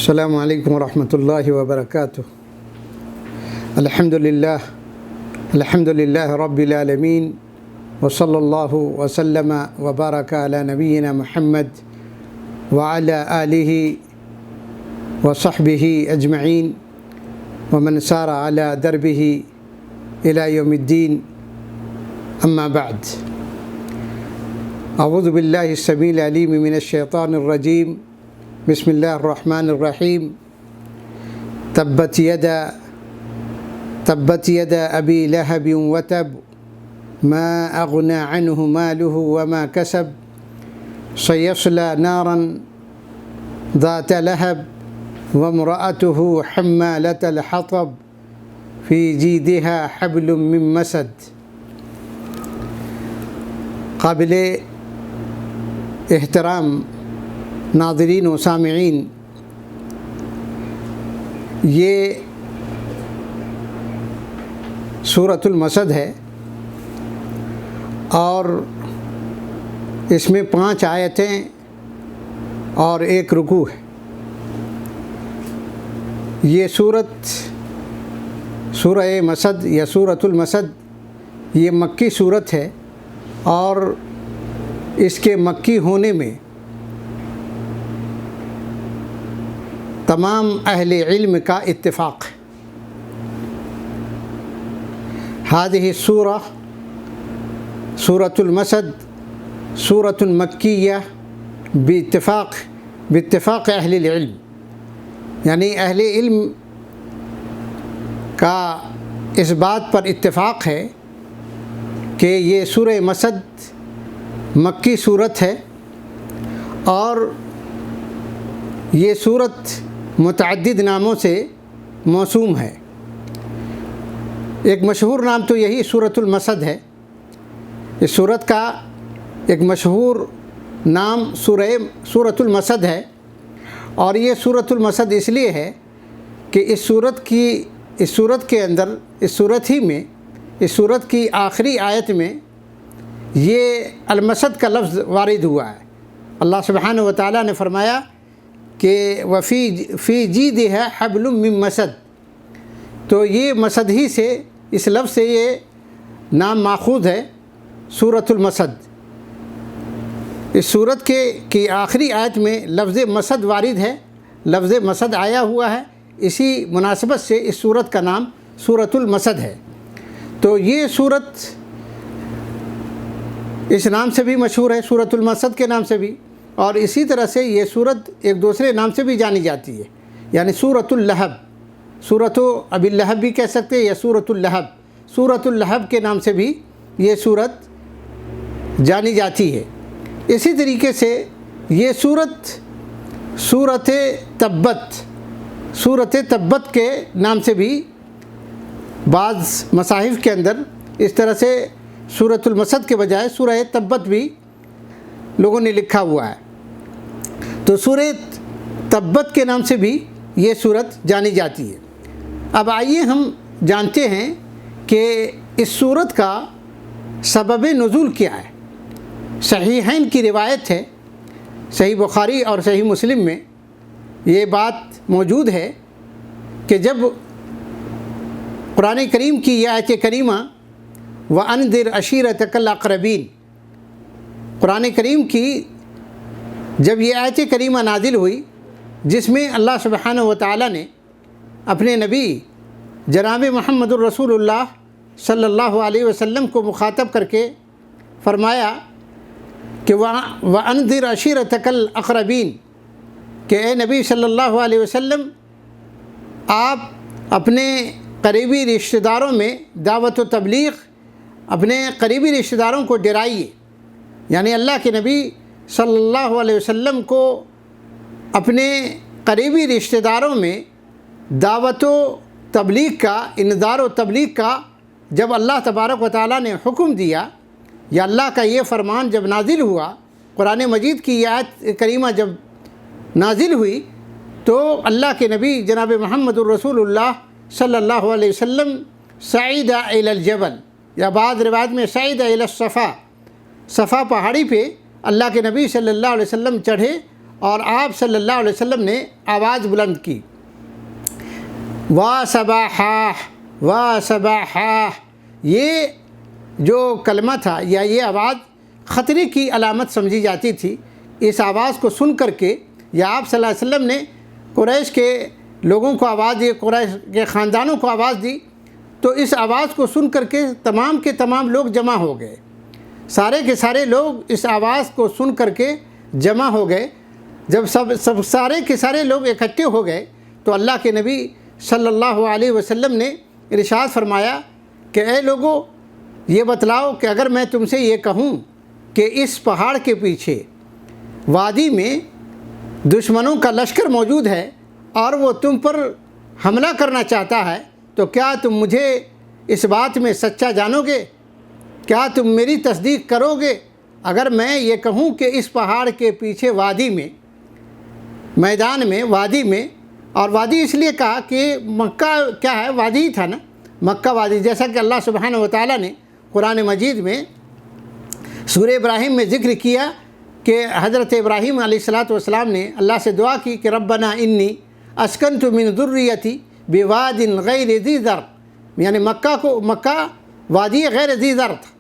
السلام علیکم ورحمۃ اللہ وبرکاتہ۔ الحمد للہ رب العالمین وصلی اللہ وسلم وبارک علی نبینا محمد وعلی آلہ وصحبہ اجمعین ومن سار علی دربہ الی یوم الدین، اما بعد۔ اعوذ باللہ السمیع العلیم من الشیطان الرجیم، بسم اللہ الرحمن الرحیم۔ تبت یدا ابی لہب وتب ما اغنی عنہ مالہ وما کسب سیصلی نارا ذات لہب وامرأتہ حمالۃ الحطب فی جیدہا حبل من مسد۔ قابل احترام ناظرین و سامعین، یہ سورۃ المسد ہے اور اس میں 5 آیتیں اور 1 رکوع ہے۔ یہ سورہ مسد یا سورۃ المسد یہ مکی سورت ہے، اور اس کے مکی ہونے میں تمام اہل علم کا اتفاق ہے۔ هذه السورة سورة المسد سورة مکیہ باتفاق اہل العلم، یعنی اہل علم کا اس بات پر اتفاق ہے کہ یہ سورہ مسد مکی صورت ہے، اور یہ صورت متعدد ناموں سے موسوم ہے۔ ایک مشہور نام تو یہی سورۃ المسد ہے۔ اس صورت کا ایک مشہور نام سورۃ المسد ہے، اور یہ سورۃ المسد اس لیے ہے کہ اس صورت کے اندر اس صورت کی آخری آیت میں یہ المسد کا لفظ وارد ہوا ہے۔ اللہ سبحانہ و تعالیٰ نے فرمایا کہ فی جیدہا حبل من مسد، تو یہ مسد ہی سے، اس لفظ سے یہ نام ماخوذ ہے سورۃ المسد۔ اس صورت کی آخری آیت میں لفظ مسد وارد ہے، لفظ مسد آیا ہوا ہے، اسی مناسبت سے اس صورت کا نام سورۃ المسد ہے۔ تو یہ صورت اس نام سے بھی مشہور ہے، سورۃ المسد کے نام سے بھی، اور اسی طرح سے یہ صورت ایک دوسرے نام سے بھی جانی جاتی ہے، یعنی سورۃ اللہب، سورۃ ابی لہب بھی کہہ سکتے ہیں، یا سورۃ اللہب، سورۃ اللہب کے نام سے بھی یہ صورت جانی جاتی ہے۔ اسی طریقے سے یہ سورۃ تبت کے نام سے بھی بعض مصاحف کے اندر اس طرح سے سورۃ المسد کے بجائے سورہ تبت بھی لوگوں نے لکھا ہوا ہے۔ تو سورہ تبت کے نام سے بھی یہ سورت جانی جاتی ہے۔ اب آئیے ہم جانتے ہیں کہ اس سورت کا سبب نزول کیا ہے۔ صحیحین کی روایت ہے، صحیح بخاری اور صحیح مسلم میں یہ بات موجود ہے کہ جب قرآن کریم کی یہ آیت کریمہ وَأَنذِرْ عَشِيرَتَكَ الْأَقْرَبِينَ، قرآن کریم کی جب یہ آیت کریمہ نازل ہوئی، جس میں اللہ سبحانہ و تعالیٰ نے اپنے نبی جناب محمد الرسول اللہ صلی اللہ علیہ وسلم کو مخاطب کر کے فرمایا کہ وَأَنذِرْ عَشِيرَتَكَ الْأَقْرَبِينَ، کہ اے نبی صلی اللہ علیہ وسلم، آپ اپنے قریبی رشتہ داروں میں دعوت و تبلیغ، اپنے قریبی رشتہ داروں کو ڈرائیے، یعنی اللہ کے نبی صلی اللہ علیہ وسلم کو اپنے قریبی رشتہ داروں میں دعوت و تبلیغ کا، انذار و تبلیغ کا جب اللہ تبارک و تعالیٰ نے حکم دیا، یا اللہ کا یہ فرمان جب نازل ہوا، قرآن مجید کی یہ آیت کریمہ جب نازل ہوئی، تو اللہ کے نبی جناب محمد الرسول اللہ صلی اللہ علیہ وسلم صعد الی الجبل، یا بعض روایت میں صعد الی الصفا، صفا پہاڑی پہ اللہ کے نبی صلی اللہ علیہ وسلم چڑھے اور آپ صلی اللہ علیہ وسلم نے آواز بلند کی، وا صباحا وا صباحا۔ یہ جو کلمہ تھا یا یہ آواز خطرے کی علامت سمجھی جاتی تھی۔ اس آواز کو سن کر کے یا آپ صلی اللہ علیہ وسلم نے قریش کے لوگوں کو آواز دی، قریش کے خاندانوں کو آواز دی، تو اس آواز کو سن کر کے تمام کے تمام لوگ جمع ہو گئے، سارے کے سارے لوگ اس آواز کو سن کر کے جمع ہو گئے۔ جب سب سارے کے سارے لوگ اکٹھے ہو گئے تو اللہ کے نبی صلی اللہ علیہ وسلم نے ارشاد فرمایا کہ اے لوگو، یہ بتلاؤ کہ اگر میں تم سے یہ کہوں کہ اس پہاڑ کے پیچھے وادی میں دشمنوں کا لشکر موجود ہے اور وہ تم پر حملہ کرنا چاہتا ہے، تو کیا تم مجھے اس بات میں سچا جانو گے؟ کیا تم میری تصدیق کرو گے اگر میں یہ کہوں کہ اس پہاڑ کے پیچھے وادی میں، میدان میں، وادی میں، اور وادی اس لیے کہا کہ مکہ کیا ہے، وادی ہی تھا نا، مکہ وادی، جیسا کہ اللہ سبحانہ وتعالیٰ نے قرآن مجید میں سورہ ابراہیم میں ذکر کیا کہ حضرت ابراہیم علیہ السلام نے اللہ سے دعا کی کہ ربنا انی اسکنت من ذریتی بواد غیر ذی زرع، یعنی مکہ وادی غیر ذی زرع تھا۔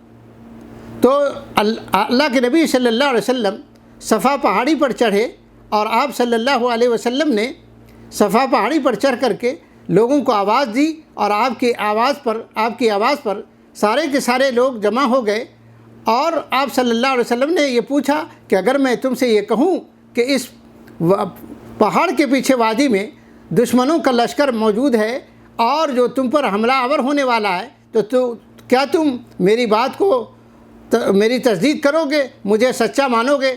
تو اللہ کے نبی صلی اللہ علیہ وسلم صفا پہاڑی پر چڑھے اور آپ صلی اللہ علیہ وسلم نے صفا پہاڑی پر چڑھ کر کے لوگوں کو آواز دی، اور آپ کی آواز پر سارے کے سارے لوگ جمع ہو گئے، اور آپ صلی اللہ علیہ وسلم نے یہ پوچھا کہ اگر میں تم سے یہ کہوں کہ اس پہاڑ کے پیچھے وادی میں دشمنوں کا لشکر موجود ہے اور جو تم پر حملہ آور ہونے والا ہے، تو کیا تم میری بات کو، میری تصدیق کرو گے، مجھے سچا مانو گے؟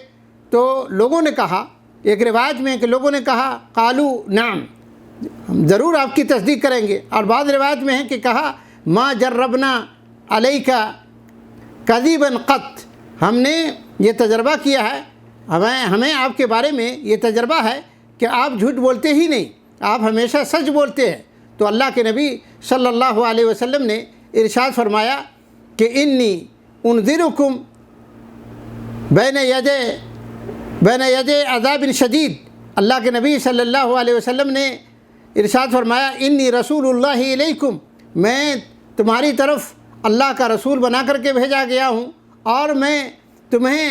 تو لوگوں نے کہا، ایک روایت میں کہ لوگوں نے کہا قالو نعم، ہم ضرور آپ کی تصدیق کریں گے، اور بعض روایت میں ہے کہ کہا ما جربنا علیک کذبا قط، ہم نے یہ تجربہ کیا ہے، ہمیں آپ کے بارے میں یہ تجربہ ہے کہ آپ جھوٹ بولتے ہی نہیں، آپ ہمیشہ سچ بولتے ہیں۔ تو اللہ کے نبی صلی اللہ علیہ وسلم نے ارشاد فرمایا کہ انی انذرکم بین یدی عذاب شدید۔ اللہ کے نبی صلی اللہ علیہ وسلم نے ارشاد فرمایا انی رسول اللہ علیکم، میں تمہاری طرف اللہ کا رسول بنا کر کے بھیجا گیا ہوں، اور میں تمہیں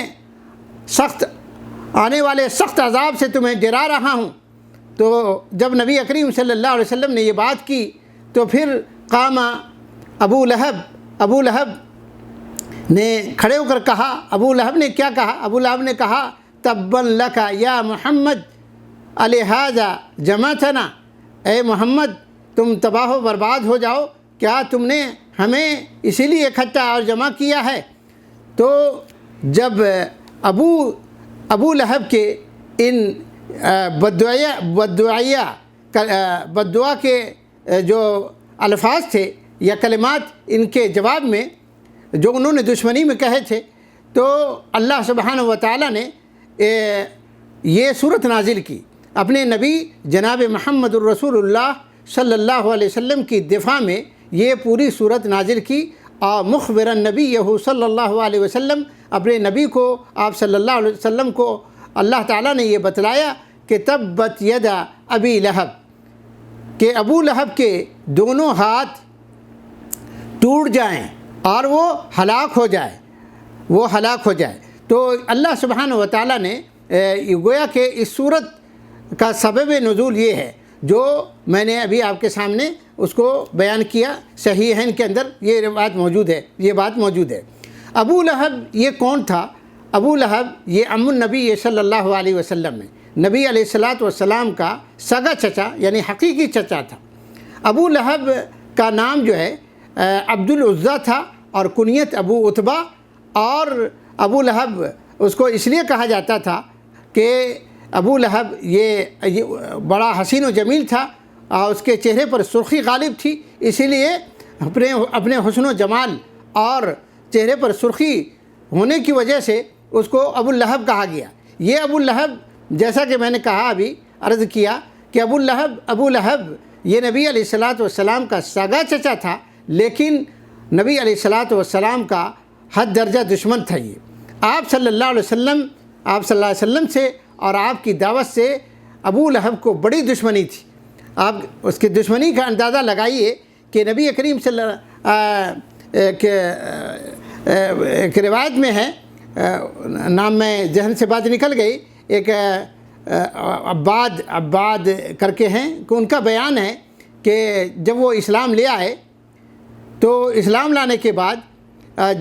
آنے والے سخت عذاب سے تمہیں ڈرا رہا ہوں۔ تو جب نبی کریم صلی اللہ علیہ وسلم نے یہ بات کی تو پھر قام ابو لہب نے کھڑے ہو کر کہا، ابو لہب نے کیا کہا؟ ابو لہب نے کہا تبا لک یا محمد الہذا جمعتنا، اے محمد تم تباہ و برباد ہو جاؤ، کیا تم نے ہمیں اسی لیے اکٹھا اور جمع کیا ہے؟ تو جب ابو لہب کے ان بددعا کے جو الفاظ تھے یا کلمات، ان کے جواب میں جو انہوں نے دشمنی میں کہے تھے، تو اللہ سبحانہ وتعالی نے یہ صورت نازل کی، اپنے نبی جناب محمد الرسول اللہ صلی اللہ علیہ وسلم کی دفاع میں یہ پوری صورت نازل کی، اور مخبرا نبی صلی اللہ علیہ وسلم، اپنے نبی کو، آپ صلی اللہ علیہ وسلم کو اللہ تعالیٰ نے یہ بتلایا کہ تبت یدا ابی لہب، کہ ابو لہب کے دونوں ہاتھ ٹوٹ جائیں اور وہ ہلاک ہو جائے۔ تو اللہ سبحانہ وتعالیٰ نے گویا کہ اس صورت کا سبب نزول یہ ہے جو میں نے ابھی آپ کے سامنے اس کو بیان کیا، صحیحین کے اندر یہ بات موجود ہے۔ ابو لہب یہ کون تھا؟ ابو لہب یہ عم النبی صلی اللہ علیہ وسلم میں نبی علیہ السلام کا سگا چچا، یعنی حقیقی چچا تھا۔ ابو لہب کا نام جو ہے عبد العزیٰ تھا، اور کنیت ابو عتبہ، اور ابو لہب اس کو اس لیے کہا جاتا تھا کہ ابو لہب یہ بڑا حسین و جمیل تھا، اور اس کے چہرے پر سرخی غالب تھی، اسی لیے اپنے حسن و جمال اور چہرے پر سرخی ہونے کی وجہ سے اس کو ابو لہب کہا گیا۔ یہ ابو لہب، جیسا کہ میں نے کہا ابھی عرض کیا کہ ابو لہب یہ نبی علیہ السلام کا سگا چچا تھا، لیکن نبی علیہ السلام کا حد درجہ دشمن تھا۔ یہ آپ صلی اللہ علیہ وسلم سے اور آپ کی دعوت سے ابو لہب کو بڑی دشمنی تھی۔ آپ اس کی دشمنی کا اندازہ لگائیے کہ نبی کریم صلی ایک روایت میں ہے، نام میں ذہن سے بات نکل گئی، ایک عباد کر کے ہیں، کہ ان کا بیان ہے کہ جب وہ اسلام لے آئے تو اسلام لانے کے بعد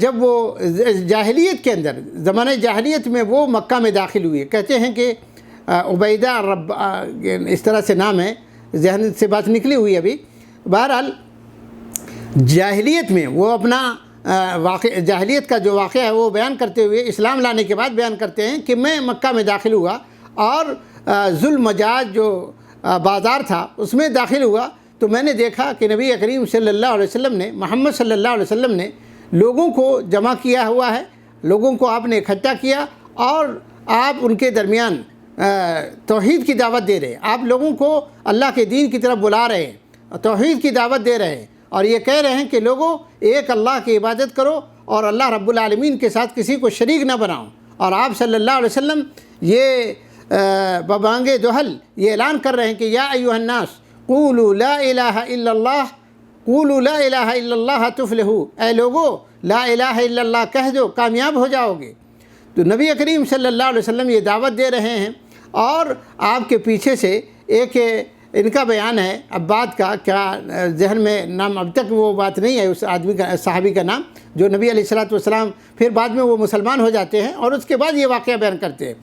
جب وہ جاہلیت کے اندر، زمانہ جاہلیت میں وہ مکہ میں داخل ہوئے، کہتے ہیں کہ عبیدہ اس طرح سے نام ہے، ذہن سے بات نکلی ہوئی ابھی۔ بہرحال جاہلیت میں وہ اپنا جاہلیت کا جو واقعہ ہے وہ بیان کرتے ہوئے اسلام لانے کے بعد بیان کرتے ہیں کہ میں مکہ میں داخل ہوا اور ذوالمجاز جو بازار تھا اس میں داخل ہوا، تو میں نے دیکھا کہ نبی کریم صلی اللہ علیہ وسلم نے، محمد صلی اللہ علیہ وسلم نے لوگوں کو جمع کیا ہوا ہے، لوگوں کو آپ نے اکٹھا کیا اور آپ ان کے درمیان توحید کی دعوت دے رہے ہیں، آپ لوگوں کو اللہ کے دین کی طرف بلا رہے ہیں، توحید کی دعوت دے رہے ہیں، اور یہ کہہ رہے ہیں کہ لوگوں ایک اللہ کی عبادت کرو اور اللہ رب العالمین کے ساتھ کسی کو شریک نہ بناؤ۔ اور آپ صلی اللہ علیہ وسلم یہ ببانگ دہل یہ اعلان کر رہے ہیں کہ یا ایھا الناس قولوا لا الہ الا اللہ، قولوا لا الہ الا اللہ تفلحوا، اے لوگو لا الہ الا اللہ کہہ دو کامیاب ہو جاؤ گے۔ تو نبی کریم صلی اللہ علیہ وسلم یہ دعوت دے رہے ہیں، اور آپ کے پیچھے سے ایک ان کا بیان ہے عباد کا، کیا ذہن میں نام اب تک وہ بات نہیں ہے اس آدمی کا، صحابی کا نام، جو نبی علیہ الصلوۃ والسلام پھر بعد میں وہ مسلمان ہو جاتے ہیں اور اس کے بعد یہ واقعہ بیان کرتے ہیں۔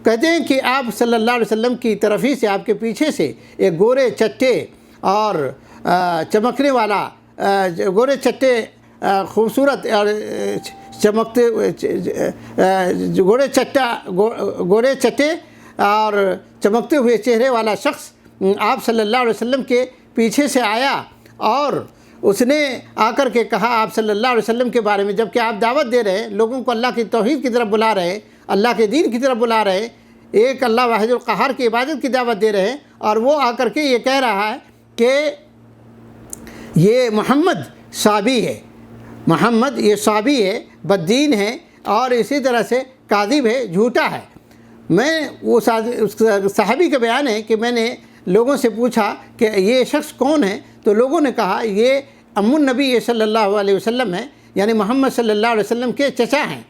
کہتے ہیں کہ آپ صلی اللہ علیہ وسلم کی طرف ہی سے، آپ کے پیچھے سے ایک گورے چٹے اور چمکنے والا، گورے چٹے خوبصورت اور چمکتے گورے چٹے اور چمکتے ہوئے چہرے والا شخص آپ صلی اللہ علیہ وسلم کے پیچھے سے آیا، اور اس نے آ کر کے کہا آپ صلی اللہ علیہ وسلم کے بارے میں، جب کہ آپ دعوت دے رہے ہیں، لوگوں کو اللہ کی توحید کی طرف بلا رہے ہیں، اللہ کے دین کی طرف بلا رہے ہیں، ایک اللہ واحد القہار کی عبادت کی دعوت دے رہے ہیں، اور وہ آ کر کے یہ کہہ رہا ہے کہ یہ محمد صابی ہے، محمد یہ صابی ہے، بددین ہے، اور اسی طرح سے کاذب ہے، جھوٹا ہے۔ میں وہ صحابی کا بیان ہے کہ میں نے لوگوں سے پوچھا کہ یہ شخص کون ہے، تو لوگوں نے کہا یہ ام النبی صلی اللہ علیہ وسلم ہے، یعنی محمد صلی اللہ علیہ وسلم کے چچا ہیں،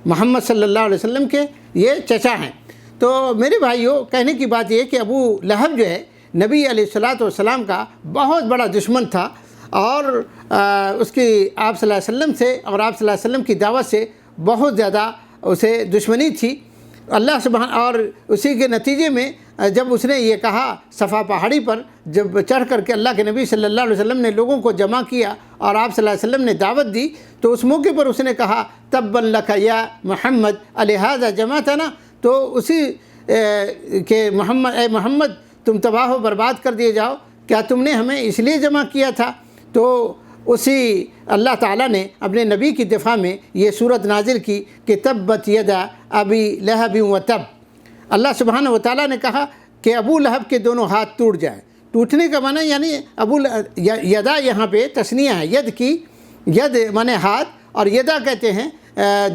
محمد صلی اللہ علیہ وسلم کے یہ چچا ہیں۔ تو میرے بھائیوں، کہنے کی بات یہ کہ ابو لہب جو ہے نبی علیہ الصلوۃ والسلام کا بہت بڑا دشمن تھا، اور اس کی آپ صلی اللہ علیہ وسلم سے اور آپ صلی اللہ علیہ وسلم کی دعوت سے بہت زیادہ اسے دشمنی تھی اللہ سبحانہ۔ اور اسی کے نتیجے میں جب اس نے یہ کہا صفا پہاڑی پر جب چڑھ کر کے اللہ کے نبی صلی اللہ علیہ وسلم نے لوگوں کو جمع کیا اور آپ صلی اللہ علیہ وسلم نے دعوت دی، تو اس موقع پر اس نے کہا تبا لک یا محمد الہذا جمعتنا، تو اسی کہ اے محمد تم تباہ و برباد کر دیے جاؤ، کیا تم نے ہمیں اس لیے جمع کیا تھا؟ تو اسی اللہ تعالیٰ نے اپنے نبی کی دفاع میں یہ صورت نازل کی کہ تبت یدا ابی لہب و تب۔ اللہ سبحانہ و تعالیٰ نے کہا کہ ابو لہب کے دونوں ہاتھ ٹوٹ جائیں۔ ٹوٹنے کا معنی یعنی یدا یہاں پہ تثنیہ ہے، ید کی، ید معنی ہاتھ، اور یدا کہتے ہیں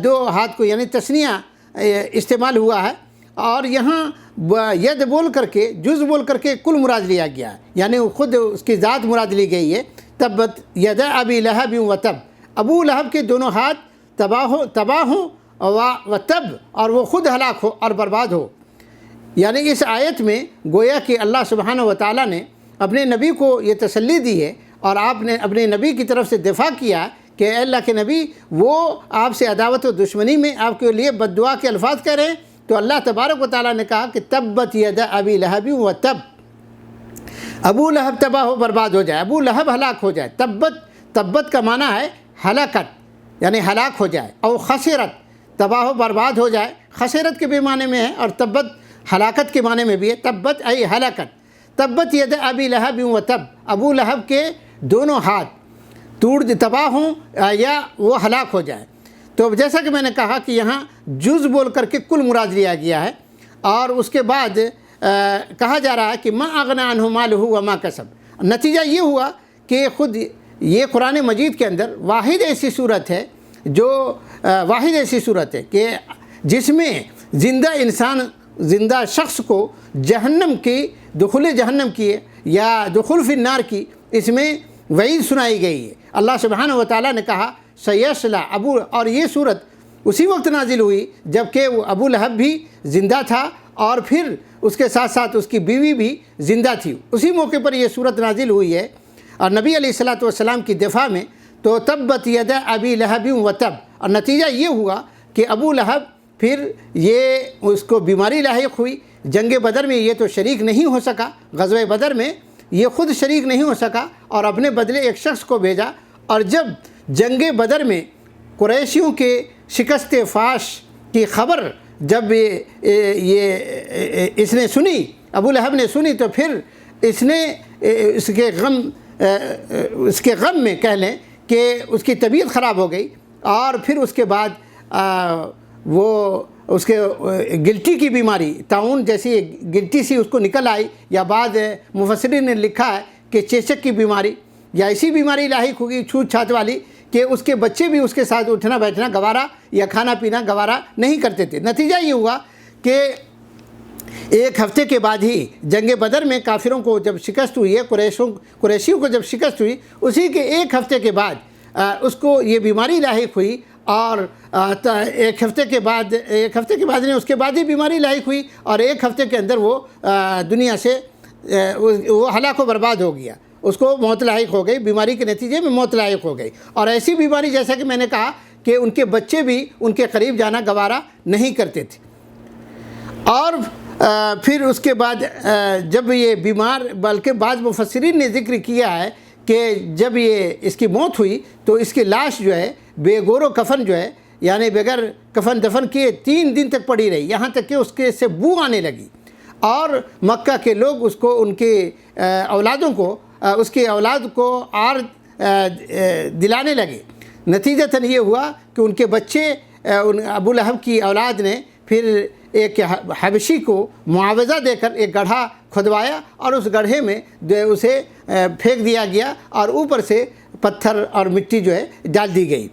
دو ہاتھ کو، یعنی تثنیہ استعمال ہوا ہے، اور یہاں ید بول کر کے، جز بول کر کے کل مراد لیا گیا ہے، یعنی خود اس کی ذات مراد لی گئی ہے۔ تبت یدا ابی لہب و تب، ابو لہب کے دونوں ہاتھ تباہ ہوں و تب، اور وہ خود ہلاک ہو اور برباد ہو۔ یعنی اس آیت میں گویا کہ اللہ سبحانہ و تعالیٰ نے اپنے نبی کو یہ تسلی دی ہے، اور آپ نے اپنے نبی کی طرف سے دفاع کیا کہ اے اللہ کے نبی، وہ آپ سے عداوت و دشمنی میں آپ کے لیے بد دعا کے الفاظ کہہ رہے ہیں، تو اللہ تبارک و تعالیٰ نے کہا کہ تبت یدا ابی لہب و تب، ابو لہب تباہ و برباد ہو جائے، ابو لہب ہلاک ہو جائے۔ تبت کا معنی ہے ہلاکت، یعنی ہلاک ہو جائے، اور خسرت تباہ و برباد ہو جائے، خسرت کے بھی معنی میں ہے، اور تبت ہلاکت کے معنی میں بھی ہے۔ تبت ای ہلاکت، تبت ید ابی لہب و تب، ابو لہب کے دونوں ہاتھ تباہ ہوں یا وہ ہلاک ہو جائے۔ تو جیسا کہ میں نے کہا کہ یہاں جز بول کر کے کل مراد لیا گیا ہے، اور اس کے بعد کہا جا رہا ہے کہ ما اغنی عنہ مالہ وما کسب۔ نتیجہ یہ ہوا کہ خود یہ قرآن مجید کے اندر واحد ایسی صورت ہے کہ جس میں زندہ انسان زندہ شخص کو جہنم کی دخول جہنم کی یا دخول فی النار کی اس میں وعید سنائی گئی ہے۔ اللہ سبحانہ و تعالیٰ نے کہا سیصلی ابو، اور یہ صورت اسی وقت نازل ہوئی جب کہ وہ ابو لہب بھی زندہ تھا اور پھر اس کے ساتھ ساتھ اس کی بیوی بھی زندہ تھی، اسی موقع پر یہ صورت نازل ہوئی ہے۔ اور نبی علیہ الصلوۃ والسلام کی دفاع میں تو تبت یدا ابی لہب و تب، اور نتیجہ یہ ہوا کہ ابو لہب پھر یہ اس کو بیماری لاحق ہوئی۔ جنگ بدر میں یہ تو شریک نہیں ہو سکا، غزوہ بدر میں یہ خود شریک نہیں ہو سکا اور اپنے بدلے ایک شخص کو بھیجا، اور جب جنگ بدر میں قریشیوں کے شکست فاش کی خبر جب اس نے سنی، ابو لہب نے سنی، تو پھر اس نے اس کے غم میں کہہ لیں کہ اس کی طبیعت خراب ہو گئی، اور پھر اس کے بعد وہ اس کے گلٹی کی بیماری، طاعون جیسی گلٹی سی اس کو نکل آئی، یا بعد مفسرین نے لکھا ہے کہ چیچک کی بیماری یا ایسی بیماری لاحق ہوگی چھوت چھات والی کہ اس کے بچے بھی اس کے ساتھ اٹھنا بیٹھنا گوارا یا کھانا پینا گوارا نہیں کرتے تھے۔ نتیجہ یہ ہوا کہ ایک ہفتے کے بعد ہی جنگ بدر میں کافروں کو جب شکست ہوئی ہے، قریشیوں کو جب شکست ہوئی، اسی کے ایک ہفتے کے بعد اس کو یہ بیماری لاحق ہوئی، اور ایک ہفتے کے بعد نہیں، اس کے بعد ہی بیماری لاحق ہوئی، اور ایک ہفتے کے اندر وہ دنیا سے وہ ہلاک و برباد ہو گیا، اس کو موت لاحق ہو گئی، بیماری کے نتیجے میں موت لاحق ہو گئی۔ اور ایسی بیماری جیسا کہ میں نے کہا کہ ان کے بچے بھی ان کے قریب جانا گوارا نہیں کرتے تھے۔ اور پھر اس کے بعد جب یہ بیمار، بلکہ بعض مفسرین نے ذکر کیا ہے کہ جب یہ اس کی موت ہوئی تو اس کی لاش جو ہے بے گور و کفن جو ہے، یعنی بغیر کفن دفن کیے 3 دن تک پڑی رہی، یہاں تک کہ اس کے سے بو آنے لگی، اور مکہ کے لوگ اس کو، ان کے اولادوں کو، اس کی اولاد کو آر دلانے لگے۔ نتیجتاً یہ ہوا کہ ان کے بچے، ابو لہب کی اولاد نے پھر ایک حبشی کو معاوضہ دے کر ایک گڑھا کھدوایا، اور اس گڑھے میں اسے پھینک دیا گیا، اور اوپر سے پتھر اور مٹی جو ہے ڈال دی گئی۔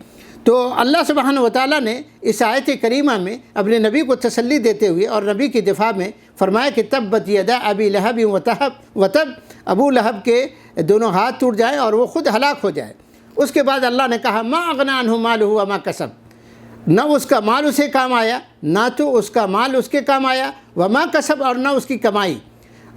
تو اللہ سبحانہ و تعالیٰ نے اس آیت کریمہ میں اپنے نبی کو تسلی دیتے ہوئے اور نبی کی دفاع میں فرمایا کہ تبت یدا ابی لہب و تب، ابو لہب کے دونوں ہاتھ ٹوٹ جائیں اور وہ خود ہلاک ہو جائے۔ اس کے بعد اللہ نے کہا ما اغنی عنہ مالہ وما کسب، نہ اس کا مال اسے کام آیا، نہ تو اس کا مال اس کے کام آیا، وما کسب، اور نہ اس کی کمائی۔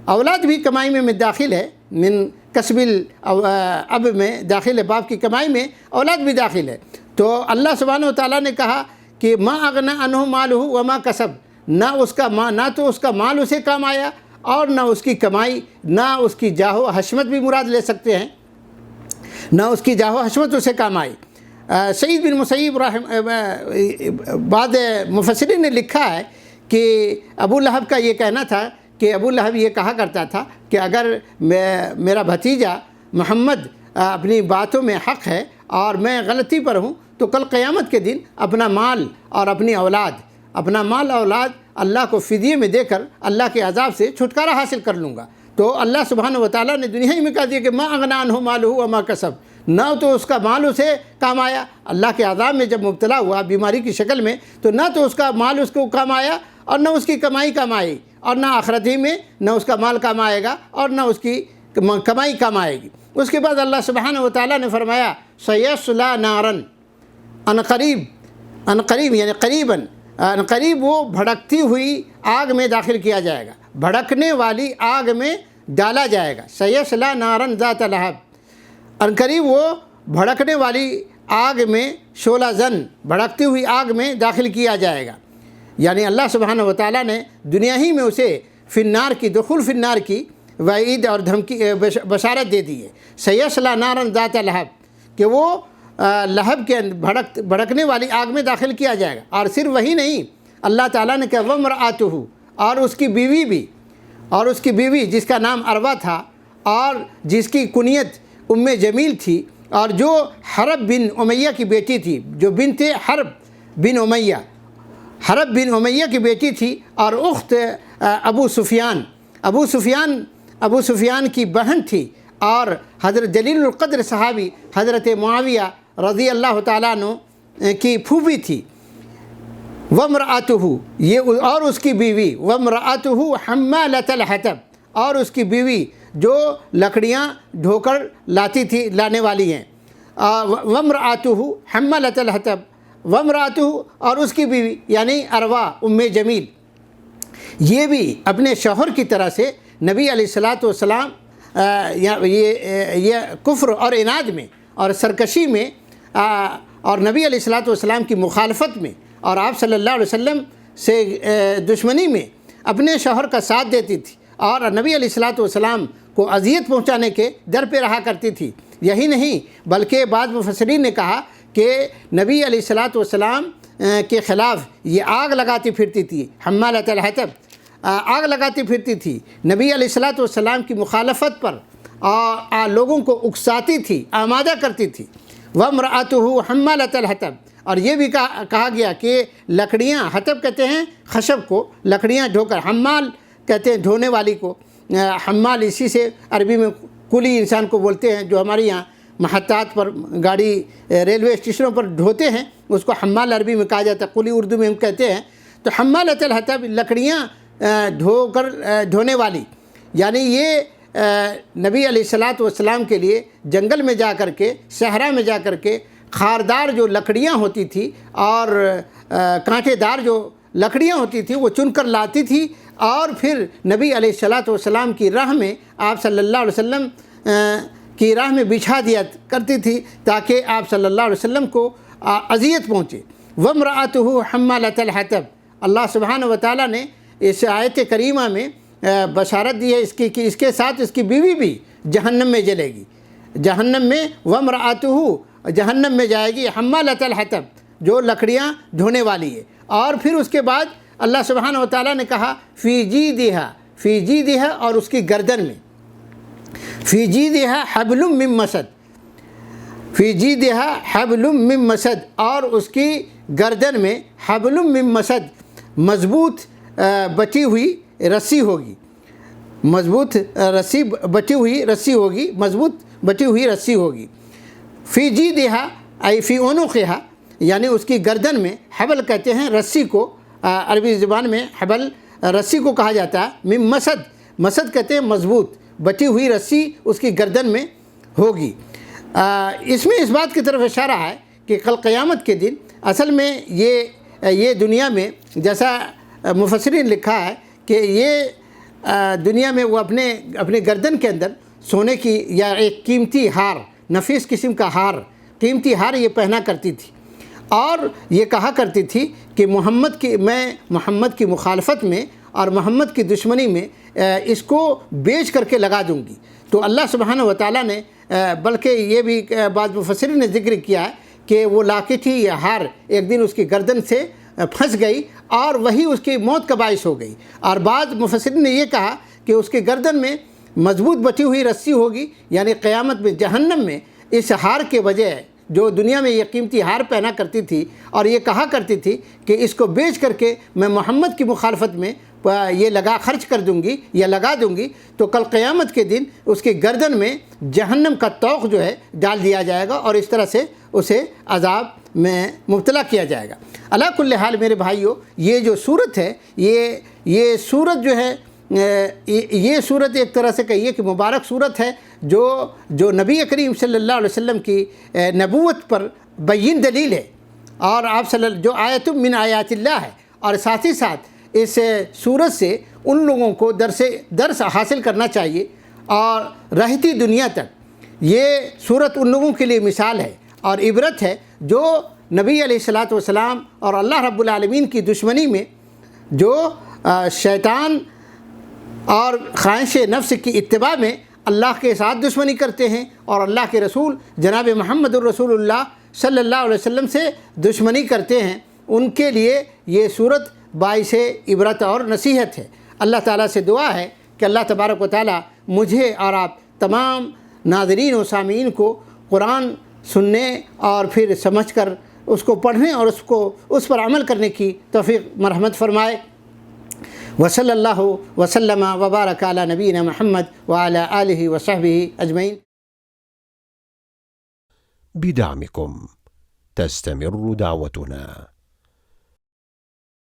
اولاد بھی کمائی میں داخل ہے، من کسب اب میں داخل ہے، باپ کی کمائی میں اولاد بھی داخل ہے۔ تو اللہ سبحانہ و تعالیٰ نے کہا کہ ما اغنی عنہ مالہ وما کسب، نہ تو اس کا مال اسے کام آیا، اور نہ اس کی کمائی، نہ اس کی جاہ و حشمت بھی مراد لے سکتے ہیں، نہ اس کی جاہ و حشمت اسے کام آئی۔ سعید بن مسیب بعد مفسرین نے لکھا ہے کہ ابو لہب کا یہ کہنا تھا کہ ابو لہب یہ کہا کرتا تھا کہ اگر میرا بھتیجا محمد اپنی باتوں میں حق ہے اور میں غلطی پر ہوں تو کل قیامت کے دن اپنا مال اور اپنی اولاد اللہ کو فدیے میں دے کر اللہ کے عذاب سے چھٹکارا حاصل کر لوں گا۔ تو اللہ سبحانہ و تعالیٰ نے دنیا ہی میں کہا دیا کہ ما اغنی عنہ مالہ وما کسب، نہ تو اس کا مال اسے کام آیا، اللہ کے عذاب میں جب مبتلا ہوا بیماری کی شکل میں، تو نہ تو اس کا مال اس کو کام آیا اور نہ اس کی کمائی کام آئی، اور نہ آخرت ہی میں نہ اس کا مال کام آئے گا اور نہ اس کی کمائی کام آئے گی۔ اس کے بعد اللہ سبحانہ و تعالیٰ نے فرمایا سیصلی نارا، ان قریب یعنی قریباً، ان قریب وہ بھڑکتی ہوئی آگ میں داخل کیا جائے گا، بھڑکنے والی آگ میں ڈالا جائے گا۔ سیصلی نارا ذات لہب، ان قریب وہ بھڑکنے والی آگ میں، شعلہ زن بھڑکتی ہوئی آگ میں داخل کیا جائے گا۔ یعنی اللہ سبحانہ و تعالیٰ نے دنیا ہی میں اسے فی النار کی، دخول فی النار کی وعید اور دھمکی بشارت دے دی ہے۔ سیصلی نارا ذات لہب، کہ وہ لہب کے بھڑکنے والی آگ میں داخل کیا جائے گا۔ اور صرف وہی نہیں، اللہ تعالیٰ نے کہا وامرأتہ، اور اس کی بیوی بھی، اور اس کی بیوی جس کا نام عروہ تھا اور جس کی کنیت ام جمیل تھی، اور جو حرب بن امیہ کی بیٹی تھی، جو بنت حرب بن امیہ کی بیٹی تھی، اور اخت ابو سفیان کی بہن تھی، اور حضرت جلیل القدر صحابی حضرت معاویہ رضی اللہ تعالیٰ عنہ کی پھوپھی تھی۔ وامرأتہ، یہ اور اس کی بیوی، وامرأتہ حمالۃ الحطب، اور اس کی بیوی جو لکڑیاں ڈھو کر لانے والی ہیں، وامرأتہ حمالۃ الحطب، وامرأتہ اور اس کی بیوی یعنی عروہ ام جمیل، یہ بھی اپنے شوہر کی طرح سے نبی علیہ الصلاۃ والسلام یہ کفر اور عناد میں اور سرکشی میں اور نبی علیہ الصلاۃ والسلام کی مخالفت میں اور آپ صلی اللہ علیہ وسلم سے دشمنی میں اپنے شوہر کا ساتھ دیتی تھی اور نبی علیہ الصلاۃ والسلام کو اذیت پہنچانے کے در پہ رہا کرتی تھی۔ یہی نہیں بلکہ بعض مفسرین نے کہا کہ نبی علیہ الصلاۃ والسلام کے خلاف یہ آگ لگاتی پھرتی تھی، حمالۃ الحطب، آگ لگاتی پھرتی تھی، نبی علیہ الصلاۃ والسلام کی مخالفت پر لوگوں کو اکساتی تھی، آمادہ کرتی تھی۔ وامرأتہ حمالۃ الحطب، اور یہ بھی کہا گیا کہ لکڑیاں، حطب کہتے ہیں خشب کو، لکڑیاں ڈھو کر، حمال کہتے ہیں ڈھونے والی کو، حمال اسی سے عربی میں کلی انسان کو بولتے ہیں، جو ہمارے یہاں محطات پر گاڑی ریلوے اسٹیشنوں پر ڈھوتے ہیں اس کو حمال عربی میں کہا جاتا ہے، کلی اردو میں ہم کہتے ہیں۔ تو حمالۃ الحطب لکڑیاں ڈھونے والی، یعنی یہ نبی علیہ الصلاۃ والسلام کے لیے جنگل میں جا کر کے، صحرا میں جا کر کے خاردار جو لکڑیاں ہوتی تھی اور کانٹے دار جو لکڑیاں ہوتی تھی وہ چن کر لاتی تھی اور پھر نبی علیہ الصلاۃ والسلام کی راہ میں، آپ صلی اللہ علیہ وسلم کی راہ میں بچھا دیا کرتی تھی تاکہ آپ صلی اللہ علیہ وسلم کو اذیت پہنچے۔ وامرأتہ حمالۃ الحطب، اللہ سبحانہ و تعالیٰ نے اس آیت کریمہ میں بشارت دی ہے اس کی کہ اس کے ساتھ اس کی بیوی بھی جہنم میں جلے گی، جہنم میں، وامرأتہ جہنم میں جائے گی، حمالۃ الحطب جو لکڑیاں ڈھونے والی ہے۔ اور پھر اس کے بعد اللہ سبحانہ و تعالیٰ نے کہا فی جیدہا، اور اس کی گردن میں، فی جیدہا حبل من مسد، فی جیدہا حبل من مسد، اور اس کی گردن میں حبل من مسد، مضبوط بٹی ہوئی رسی ہوگی، مضبوط رسی بٹی ہوئی رسی ہوگی، مضبوط بٹی ہوئی رسی ہوگی۔ فی جیدہا ای فی عنقہا، یعنی اس کی گردن میں، حبل کہتے ہیں رسی کو، عربی زبان میں حبل رسی کو کہا جاتا ہے، من مسد، مسد کہتے ہیں مضبوط بٹی ہوئی رسی اس کی گردن میں ہوگی۔ اس میں اس بات کی طرف اشارہ ہے کہ کل قیامت کے دن اصل میں یہ دنیا میں، جیسا مفسرین لکھا ہے کہ یہ دنیا میں وہ اپنے گردن کے اندر سونے کی یا ایک قیمتی ہار، نفیس قسم کا ہار، قیمتی ہار یہ پہنا کرتی تھی اور یہ کہا کرتی تھی کہ میں محمد کی مخالفت میں اور محمد کی دشمنی میں اس کو بیچ کر کے لگا دوں گی۔ تو اللہ سبحانہ و تعالیٰ نے بلکہ یہ بھی بعض مفسرین نے ذکر کیا ہے کہ وہ لاکٹ ہی یا ہار ایک دن اس کی گردن سے پھنس گئی اور وہی اس کی موت کا باعث ہو گئی۔ اور بعض مفسرین نے یہ کہا کہ اس کی گردن میں مضبوط بٹی ہوئی رسی ہوگی، یعنی قیامت میں جہنم میں اس ہار کے بجائے جو دنیا میں یہ قیمتی ہار پہنا کرتی تھی اور یہ کہا کرتی تھی کہ اس کو بیچ کر کے میں محمد کی مخالفت میں یہ خرچ کر دوں گی یا لگا دوں گی، تو کل قیامت کے دن اس کی گردن میں جہنم کا طوق جو ہے ڈال دیا جائے گا اور اس طرح سے اسے عذاب میں مبتلا کیا جائے گا۔ علی کل حال میرے بھائیو، یہ جو صورت ہے، یہ صورت جو ہے، یہ صورت ایک طرح سے کہیے کہ مبارک صورت ہے جو نبی کریم صلی اللہ علیہ وسلم کی نبوت پر بین دلیل ہے، اور آپ جو آیت من آیات اللہ ہے، اور ساتھ ہی ساتھ اس صورت سے ان لوگوں کو درس حاصل کرنا چاہیے اور رہتی دنیا تک یہ صورت ان لوگوں کے لیے مثال ہے اور عبرت ہے جو نبی علیہ الصلاۃ والسلام اور اللہ رب العالمین کی دشمنی میں، جو شیطان اور خواہش نفس کی اتباع میں اللہ کے ساتھ دشمنی کرتے ہیں اور اللہ کے رسول جناب محمد الرسول اللہ صلی اللہ علیہ وسلم سے دشمنی کرتے ہیں، ان کے لیے یہ صورت باعث عبرت اور نصیحت ہے۔ اللہ تعالیٰ سے دعا ہے کہ اللہ تبارک و تعالیٰ مجھے اور آپ تمام ناظرین و سامعین کو قرآن سننے اور پھر سمجھ کر اس کو پڑھنے اور اس پر عمل کرنے کی توفیق مرحمت فرمائے۔ وصلی اللہ وسلم وبارک علی نبینا محمد وعلی آلہ وصحبہ اجمعین۔ بدعمكم تستمر دعوتنا.